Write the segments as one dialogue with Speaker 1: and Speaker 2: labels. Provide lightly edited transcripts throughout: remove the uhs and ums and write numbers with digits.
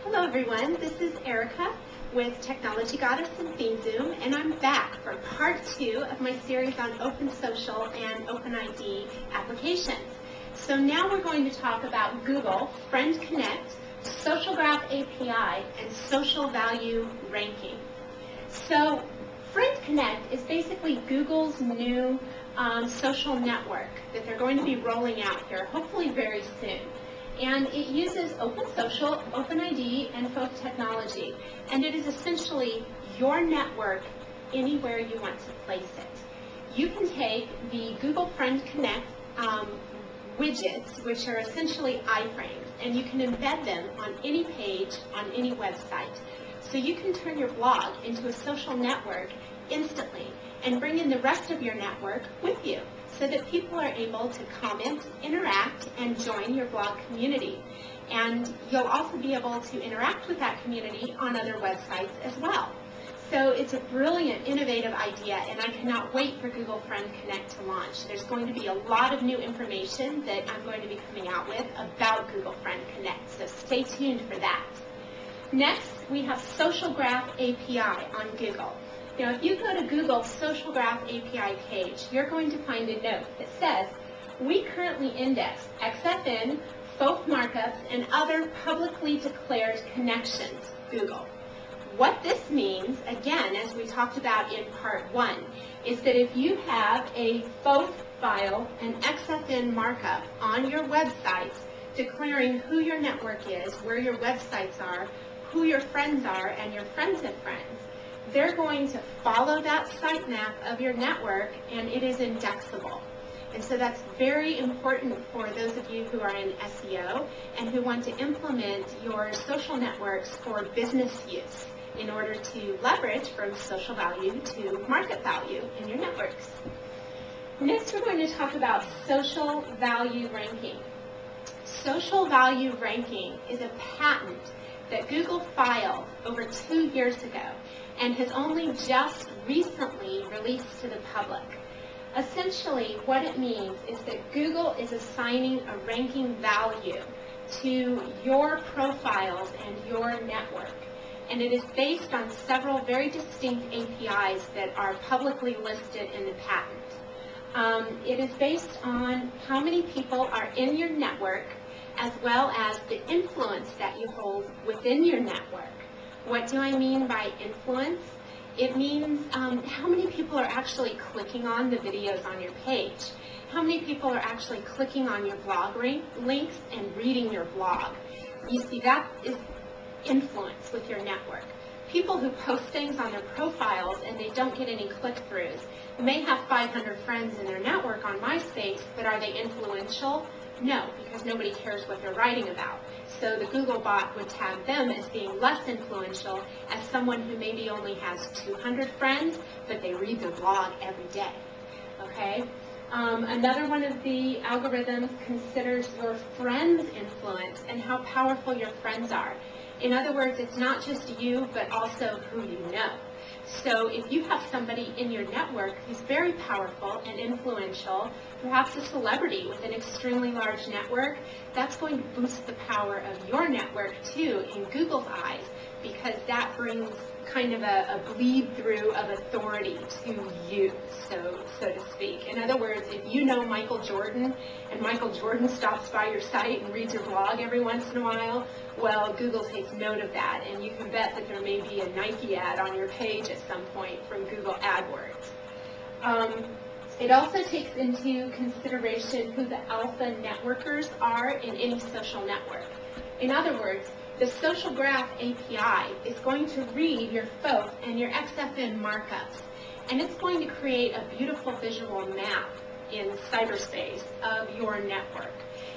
Speaker 1: Hello everyone, this is Erica with Technology Goddess and Theme Zoom, and I'm back for part 2 of my series on Open Social and OpenID applications. So now we're going to talk about Google, Friend Connect, Social Graph API, and Social Value Ranking. So Friend Connect is basically Google's new social network that they're going to be rolling out here, hopefully very soon. And it uses Open Social, OpenID, and folk technology. And it is essentially your network anywhere you want to place it. You can take the Google Friend Connect widgets, which are essentially iframes, and you can embed them on any page, on any website. So you can turn your blog into a social network instantly and bring in the rest of your network with you, so that people are able to comment, interact, and join your blog community. And you'll also be able to interact with that community on other websites as well. So it's a brilliant, innovative idea, and I cannot wait for Google Friend Connect to launch. There's going to be a lot of new information that I'm going to be coming out with about Google Friend Connect, so stay tuned for that. Next, we have Social Graph API on Google. Now, if you go to Google's Social Graph API page, you're going to find a note that says, we currently index XFN, folk markups, and other publicly declared connections, Google. What this means, again, as we talked about in part 1, is that if you have a folk file, an XFN markup on your website declaring who your network is, where your websites are, who your friends are, and your friends of friends, they're going to follow that sitemap of your network, and it is indexable. And so that's very important for those of you who are in SEO and who want to implement your social networks for business use in order to leverage from social value to market value in your networks. Next, we're going to talk about social value ranking. Social value ranking is a patent that Google filed over 2 years ago and has only just recently released to the public. Essentially, what it means is that Google is assigning a ranking value to your profiles and your network. And it is based on several very distinct APIs that are publicly listed in the patent. It is based on how many people are in your network, as well as the influence that you hold within your network. What do I mean by influence? It means how many people are actually clicking on the videos on your page. How many people are actually clicking on your blog links and reading your blog. You see, that is influence with your network. People who post things on their profiles and they don't get any click-throughs may have 500 friends in their network on MySpace, but are they influential? No, because nobody cares what they're writing about. So the Google bot would tag them as being less influential as someone who maybe only has 200 friends, but they read their blog every day. Okay? Another one of the algorithms considers your friends' influence and how powerful your friends are. In other words, it's not just you, but also who you know. So if you have somebody in your network who's very powerful and influential, perhaps a celebrity with an extremely large network, that's going to boost the power of your network too in Google's eyes, because that brings kind of a bleed through of authority to you, so to speak. In other words, if you know Michael Jordan and Michael Jordan stops by your site and reads your blog every once in a while, well, Google takes note of that, and you can bet that there may be a Nike ad on your page at some point from Google AdWords. It also takes into consideration who the alpha networkers are in any social network. In other words, the Social Graph API is going to read your folk and your XFN markups, and it's going to create a beautiful visual map in cyberspace of your network.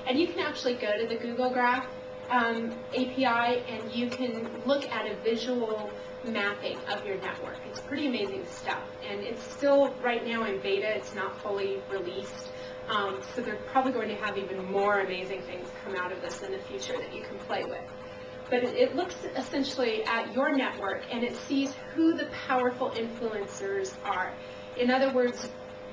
Speaker 1: And you can actually go to the Google Graph API, and you can look at a visual mapping of your network. It's pretty amazing stuff, and it's still right now in beta. It's not fully released, so they're probably going to have even more amazing things come out of this in the future that you can play with. But it looks essentially at your network, and it sees who the powerful influencers are. In other words,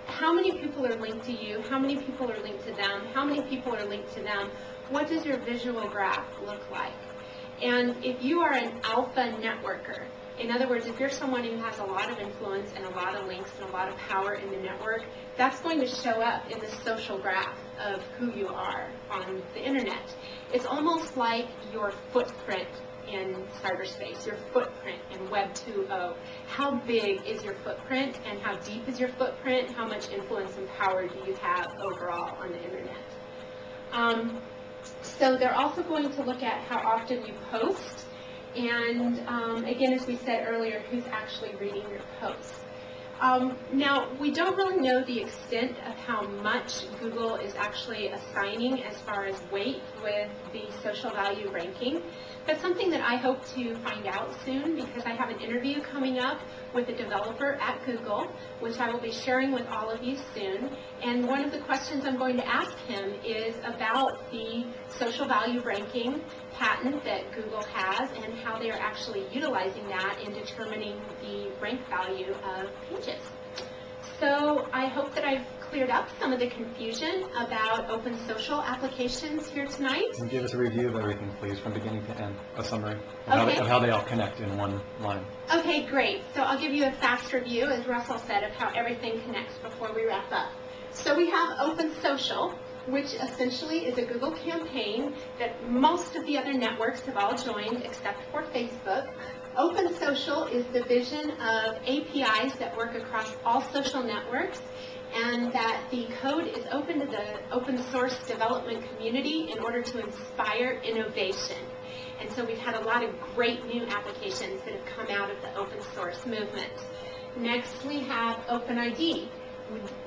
Speaker 1: how many people are linked to you, how many people are linked to them, how many people are linked to them, what does your visual graph look like? And if you are an alpha networker, in other words, if you're someone who has a lot of influence and a lot of links and a lot of power in the network, that's going to show up in the social graph of who you are on the internet. It's almost like your footprint in cyberspace, your footprint in Web 2.0. How big is your footprint and how deep is your footprint? How much influence and power do you have overall on the internet? So they're also going to look at how often you post, and again, as we said earlier, who's actually reading your posts. Now, we don't really know the extent of how much Google is actually assigning as far as weight with the social value ranking. That's something that I hope to find out soon, because I have an interview coming up with a developer at Google, which I will be sharing with all of you soon. And one of the questions I'm going to ask him is about the social value ranking patent that Google has and how they are actually utilizing that in determining the rank value of pages. So I hope that I've cleared up some of the confusion about open social applications here tonight.
Speaker 2: And give us a review of everything, please, from beginning to end, a summary of how they all connect in one line.
Speaker 1: Okay, great. So I'll give you a fast review, as Russell said, of how everything connects before we wrap up. So we have open social, which essentially is a Google campaign that most of the other networks have all joined except for Facebook. Open social is the vision of APIs that work across all social networks, and that the code is open to the open source development community in order to inspire innovation. And so we've had a lot of great new applications that have come out of the open source movement. Next, we have OpenID.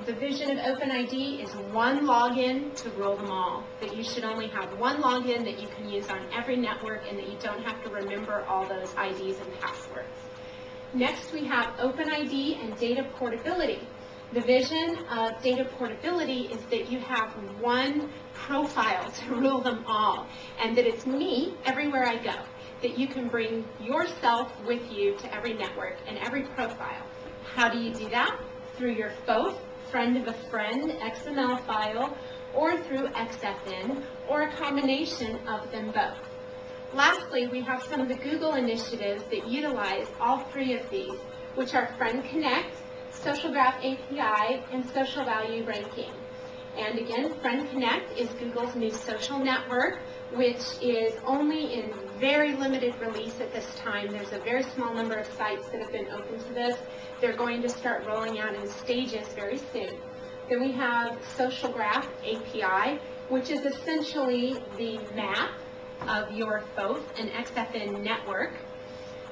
Speaker 1: The vision of OpenID is one login to rule them all, that you should only have one login that you can use on every network and that you don't have to remember all those IDs and passwords. Next, we have OpenID and data portability. The vision of data portability is that you have one profile to rule them all, and that it's me everywhere I go, that you can bring yourself with you to every network and every profile. How do you do that? Through your both friend of a friend XML file or through XFN, or a combination of them both. Lastly, we have some of the Google initiatives that utilize all three of these, which are Friend Connect, Social Graph API, and Social Value Ranking. And again, Friend Connect is Google's new social network, which is only in very limited release at this time. There's a very small number of sites that have been open to this. They're going to start rolling out in stages very soon. Then we have Social Graph API, which is essentially the map of your both an XFN network.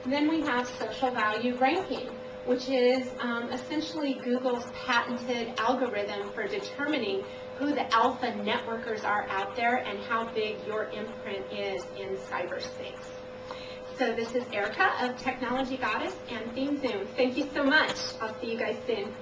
Speaker 1: And then we have Social Value Ranking, which is essentially Google's patented algorithm for determining who the alpha networkers are out there and how big your imprint is in cyberspace. So this is Erica of Technology Goddess and ThemeZoom. Thank you so much. I'll see you guys soon.